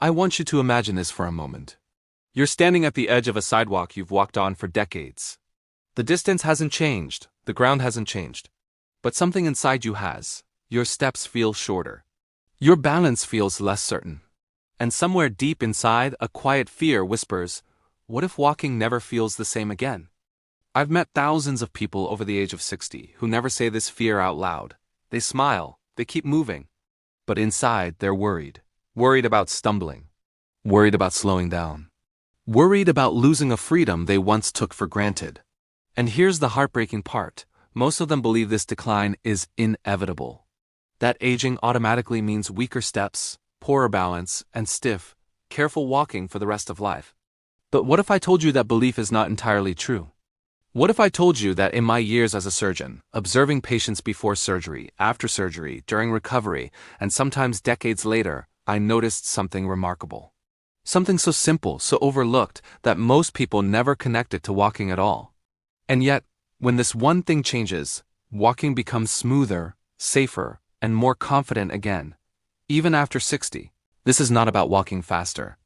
I want you to imagine this for a moment. You're standing at the edge of a sidewalk you've walked on for decades. The distance hasn't changed, the ground hasn't changed. But something inside you has. Your steps feel shorter. Your balance feels less certain. And somewhere deep inside, a quiet fear whispers, what if walking never feels the same again? I've met thousands of people over the age of 60 who never say this fear out loud. They smile, they keep moving. But inside, they're worried. Worried about stumbling. Worried about slowing down. Worried about losing a freedom they once took for granted. And here's the heartbreaking part. Most of them believe this decline is inevitable. That aging automatically means weaker steps, poorer balance, and stiff, careful walking for the rest of life. But what if I told you that belief is not entirely true? What if I told you that in my years as a surgeon, observing patients before surgery, after surgery, during recovery, and sometimes decades later, I noticed something remarkable. Something so simple, so overlooked, that most people never connect it to walking at all. And yet, when this one thing changes, walking becomes smoother, safer, and more confident again. Even after 60, this is not about walking faster.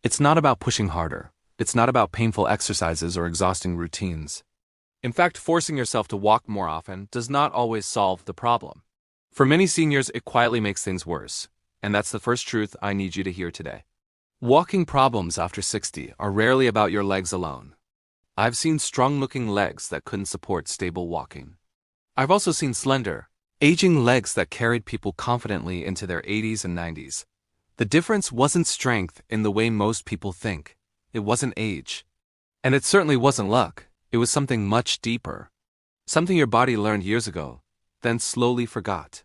It's not about pushing harder. It's not about painful exercises or exhausting routines. In fact, forcing yourself to walk more often does not always solve the problem. For many seniors, it quietly makes things worse. And that's the first truth I need you to hear today. Walking problems after 60 are rarely about your legs alone. I've seen strong-looking legs that couldn't support stable walking. I've also seen slender, aging legs that carried people confidently into their 80s and 90s. The difference wasn't strength in the way most people think. It wasn't age. And it certainly wasn't luck. It was something much deeper. Something your body learned years ago, then slowly forgot.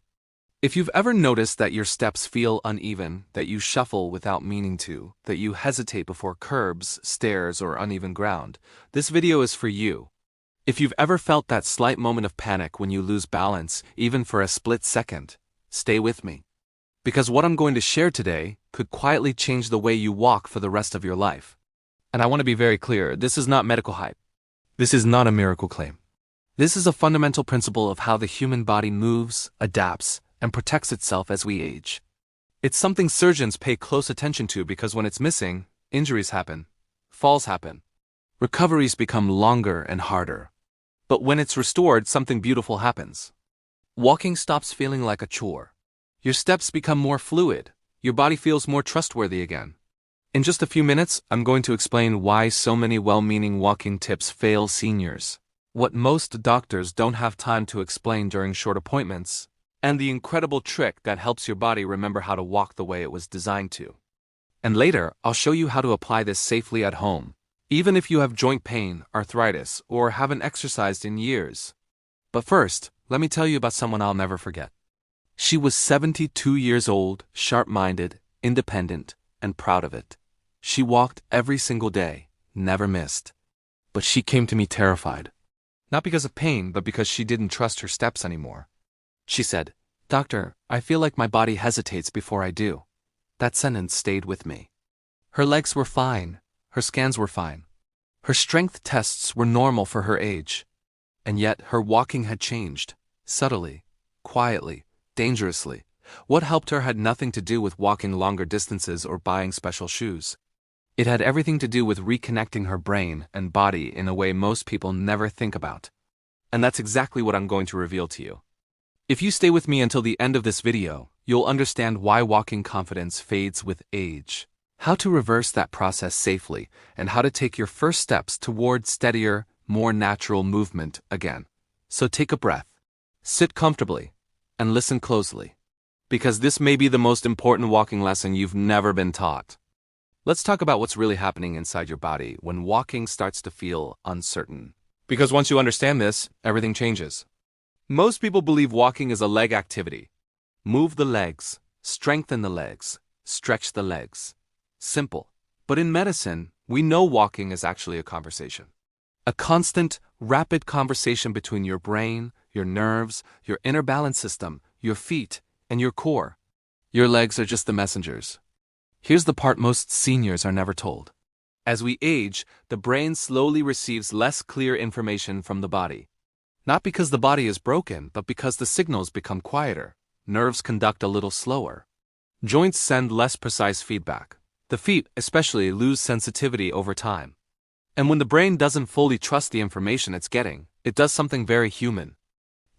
If you've ever noticed that your steps feel uneven, that you shuffle without meaning to, that you hesitate before curbs, stairs, or uneven ground, this video is for you. If you've ever felt that slight moment of panic when you lose balance, even for a split second, stay with me. Because what I'm going to share today could quietly change the way you walk for the rest of your life. And I want to be very clear, this is not medical hype. This is not a miracle claim. This is a fundamental principle of how the human body moves, adapts, and protects itself as we age. It's something surgeons pay close attention to because when it's missing, injuries happen, falls happen, recoveries become longer and harder. But when it's restored, something beautiful happens. Walking stops feeling like a chore. Your steps become more fluid. Your body feels more trustworthy again. In just a few minutes, I'm going to explain why so many well-meaning walking tips fail seniors, what most doctors don't have time to explain during short appointments, and the incredible trick that helps your body remember how to walk the way it was designed to. And later, I'll show you how to apply this safely at home, even if you have joint pain, arthritis, or haven't exercised in years. But first, let me tell you about someone I'll never forget. She was 72 years old, sharp-minded, independent, and proud of it. She walked every single day, never missed. But she came to me terrified. Not because of pain, but because she didn't trust her steps anymore. She said, "Doctor, I feel like my body hesitates before I do." That sentence stayed with me. Her legs were fine. Her scans were fine. Her strength tests were normal for her age. And yet her walking had changed. Subtly, quietly, dangerously. What helped her had nothing to do with walking longer distances or buying special shoes. It had everything to do with reconnecting her brain and body in a way most people never think about. And that's exactly what I'm going to reveal to you. If you stay with me until the end of this video, you'll understand why walking confidence fades with age, how to reverse that process safely, and how to take your first steps toward steadier, more natural movement again. So take a breath, sit comfortably, and listen closely, because this may be the most important walking lesson you've never been taught. Let's talk about what's really happening inside your body when walking starts to feel uncertain. Because once you understand this, everything changes. Most people believe walking is a leg activity. Move the legs, strengthen the legs, stretch the legs. Simple. But in medicine, we know walking is actually a conversation. A constant, rapid conversation between your brain, your nerves, your inner balance system, your feet, and your core. Your legs are just the messengers. Here's the part most seniors are never told. As we age, the brain slowly receives less clear information from the body. Not because the body is broken, but because the signals become quieter. Nerves conduct a little slower. Joints send less precise feedback. The feet, especially, lose sensitivity over time. And when the brain doesn't fully trust the information it's getting, it does something very human.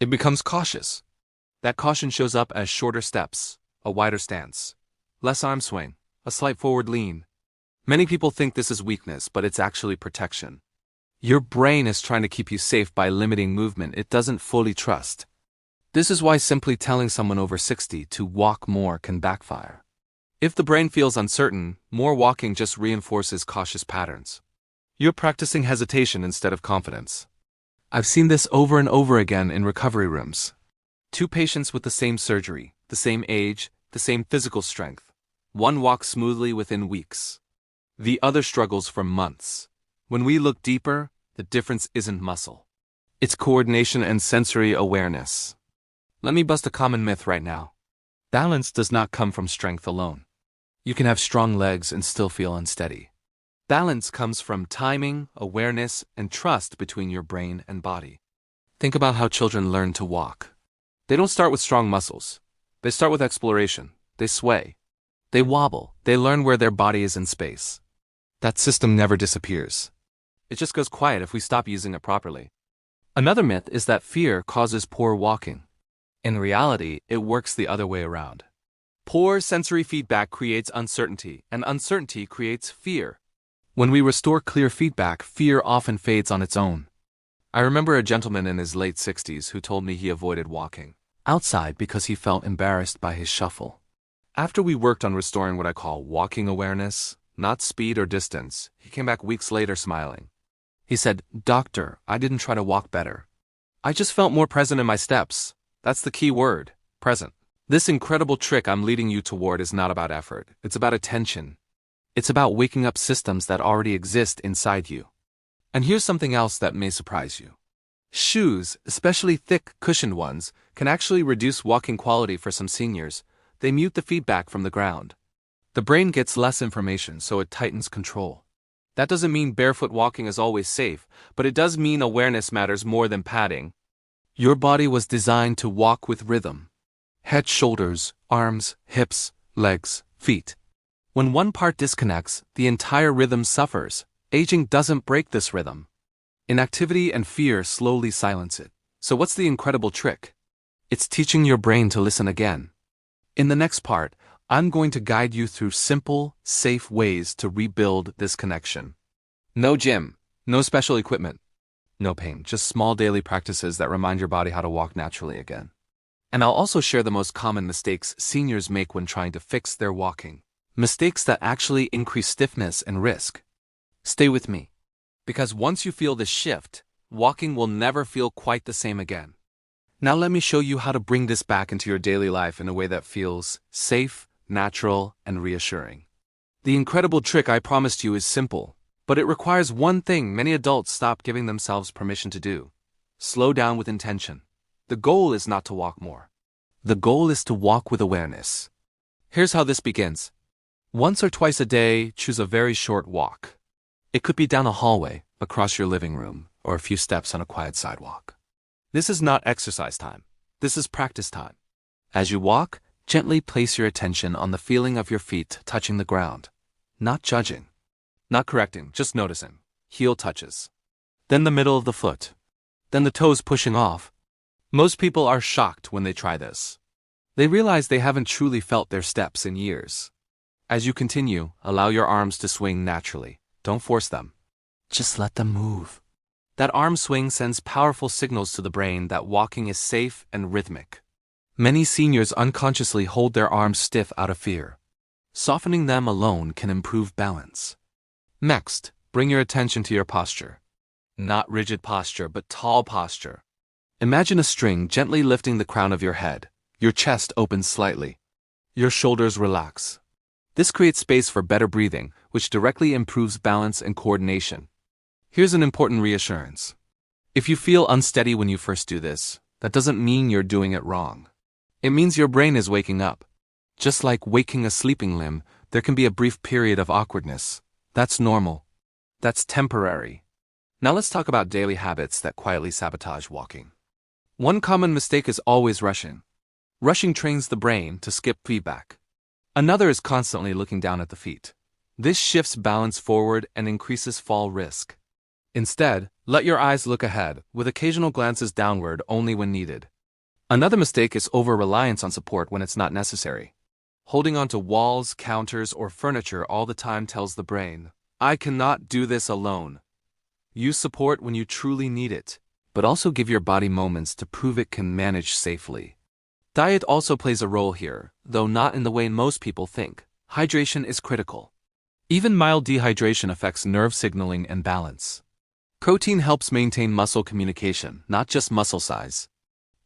It becomes cautious. That caution shows up as shorter steps, a wider stance, less arm swing, a slight forward lean. Many people think this is weakness, but it's actually protection. Your brain is trying to keep you safe by limiting movement it doesn't fully trust. This is why simply telling someone over 60 to walk more can backfire. If the brain feels uncertain, more walking just reinforces cautious patterns. You're practicing hesitation instead of confidence. I've seen this over and over again in recovery rooms. Two patients with the same surgery, the same age, the same physical strength. One walks smoothly within weeks. The other struggles for months. When we look deeper, the difference isn't muscle. It's coordination and sensory awareness. Let me bust a common myth right now. Balance does not come from strength alone. You can have strong legs and still feel unsteady. Balance comes from timing, awareness, and trust between your brain and body. Think about how children learn to walk. They don't start with strong muscles. They start with exploration. They sway. They wobble. They learn where their body is in space. That system never disappears. It just goes quiet if we stop using it properly. Another myth is that fear causes poor walking. In reality, it works the other way around. Poor sensory feedback creates uncertainty, and uncertainty creates fear. When we restore clear feedback, fear often fades on its own. I remember a gentleman in his late 60s who told me he avoided walking outside because he felt embarrassed by his shuffle. After we worked on restoring what I call walking awareness, not speed or distance, he came back weeks later smiling. He said, "Doctor, I didn't try to walk better. I just felt more present in my steps." That's the key word, present. This incredible trick I'm leading you toward is not about effort. It's about attention. It's about waking up systems that already exist inside you. And here's something else that may surprise you. Shoes, especially thick, cushioned ones, can actually reduce walking quality for some seniors. They mute the feedback from the ground. The brain gets less information, so it tightens control. That doesn't mean barefoot walking is always safe, but it does mean awareness matters more than padding. Your body was designed to walk with rhythm. Head, shoulders, arms, hips, legs, feet. When one part disconnects, the entire rhythm suffers. Aging doesn't break this rhythm. Inactivity and fear slowly silence it. So what's the incredible trick? It's teaching your brain to listen again. In the next part, I'm going to guide you through simple, safe ways to rebuild this connection. No gym, no special equipment, no pain, just small daily practices that remind your body how to walk naturally again. And I'll also share the most common mistakes seniors make when trying to fix their walking. Mistakes that actually increase stiffness and risk. Stay with me. Because once you feel this shift, walking will never feel quite the same again. Now let me show you how to bring this back into your daily life in a way that feels safe, natural, and reassuring. The incredible trick I promised you is simple, but it requires one thing many adults stop giving themselves permission to do. Slow down with intention. The goal is not to walk more. The goal is to walk with awareness. Here's how this begins. Once or twice a day, choose a very short walk. It could be down a hallway, across your living room, or a few steps on a quiet sidewalk. This is not exercise time. This is practice time. As you walk, gently place your attention on the feeling of your feet touching the ground. Not judging. Not correcting, just noticing. Heel touches. Then the middle of the foot. Then the toes pushing off. Most people are shocked when they try this. They realize they haven't truly felt their steps in years. As you continue, allow your arms to swing naturally. Don't force them. Just let them move. That arm swing sends powerful signals to the brain that walking is safe and rhythmic. Many seniors unconsciously hold their arms stiff out of fear. Softening them alone can improve balance. Next, bring your attention to your posture. Not rigid posture, but tall posture. Imagine a string gently lifting the crown of your head. Your chest opens slightly. Your shoulders relax. This creates space for better breathing, which directly improves balance and coordination. Here's an important reassurance. If you feel unsteady when you first do this, that doesn't mean you're doing it wrong. It means your brain is waking up. Just like waking a sleeping limb, there can be a brief period of awkwardness. That's normal. That's temporary. Now let's talk about daily habits that quietly sabotage walking. One common mistake is always rushing. Rushing trains the brain to skip feedback. Another is constantly looking down at the feet. This shifts balance forward and increases fall risk. Instead, let your eyes look ahead, with occasional glances downward only when needed. Another mistake is over-reliance on support when it's not necessary. Holding onto walls, counters, or furniture all the time tells the brain, "I cannot do this alone." Use support when you truly need it, but also give your body moments to prove it can manage safely. Diet also plays a role here, though not in the way most people think. Hydration is critical. Even mild dehydration affects nerve signaling and balance. Protein helps maintain muscle communication, not just muscle size.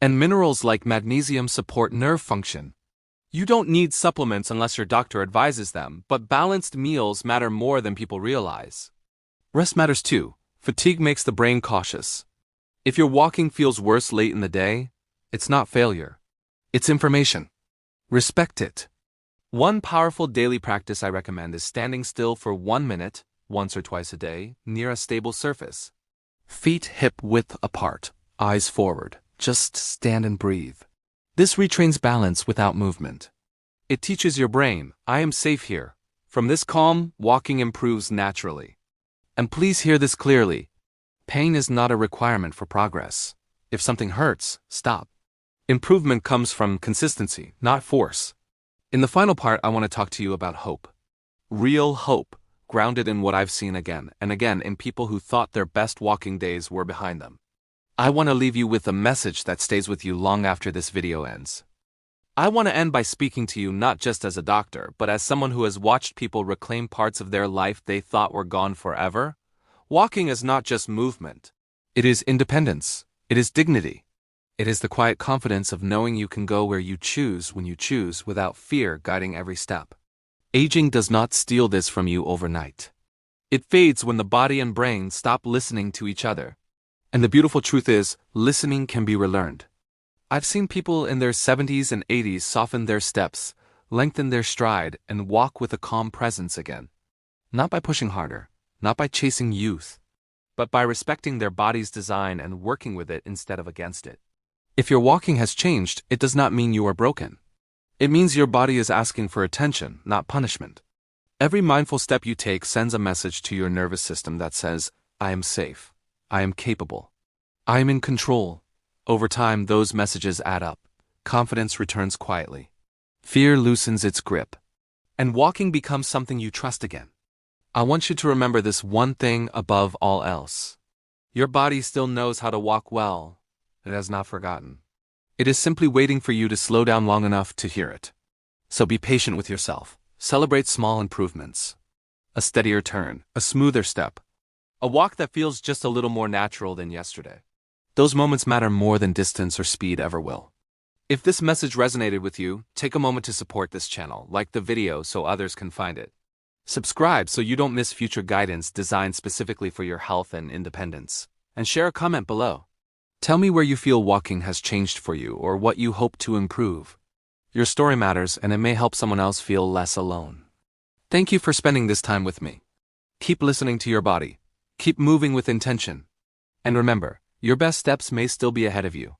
And minerals like magnesium support nerve function. You don't need supplements unless your doctor advises them, but balanced meals matter more than people realize. Rest matters too. Fatigue makes the brain cautious. If your walking feels worse late in the day, it's not failure. It's information. Respect it. One powerful daily practice I recommend is standing still for 1 minute, once or twice a day, near a stable surface. Feet hip-width apart, eyes forward. Just stand and breathe. This retrains balance without movement. It teaches your brain, I am safe here. From this calm, walking improves naturally. And please hear this clearly. Pain is not a requirement for progress. If something hurts, stop. Improvement comes from consistency, not force. In the final part, I want to talk to you about hope. Real hope, grounded in what I've seen again and again in people who thought their best walking days were behind them. I want to leave you with a message that stays with you long after this video ends. I want to end by speaking to you not just as a doctor, but as someone who has watched people reclaim parts of their life they thought were gone forever. Walking is not just movement. It is independence. It is dignity. It is the quiet confidence of knowing you can go where you choose when you choose without fear guiding every step. Aging does not steal this from you overnight. It fades when the body and brain stop listening to each other. And the beautiful truth is, listening can be relearned. I've seen people in their 70s and 80s soften their steps, lengthen their stride, and walk with a calm presence again. Not by pushing harder, not by chasing youth, but by respecting their body's design and working with it instead of against it. If your walking has changed, it does not mean you are broken. It means your body is asking for attention, not punishment. Every mindful step you take sends a message to your nervous system that says, I am safe. I am capable. I am in control. Over time, those messages add up. Confidence returns quietly. Fear loosens its grip. And walking becomes something you trust again. I want you to remember this one thing above all else. Your body still knows how to walk well. It has not forgotten. It is simply waiting for you to slow down long enough to hear it. So be patient with yourself. Celebrate small improvements. A steadier turn, a smoother step. A walk that feels just a little more natural than yesterday. Those moments matter more than distance or speed ever will. If this message resonated with you, take a moment to support this channel, like the video so others can find it. Subscribe so you don't miss future guidance designed specifically for your health and independence. And share a comment below. Tell me where you feel walking has changed for you or what you hope to improve. Your story matters and it may help someone else feel less alone. Thank you for spending this time with me. Keep listening to your body. Keep moving with intention. And remember, your best steps may still be ahead of you.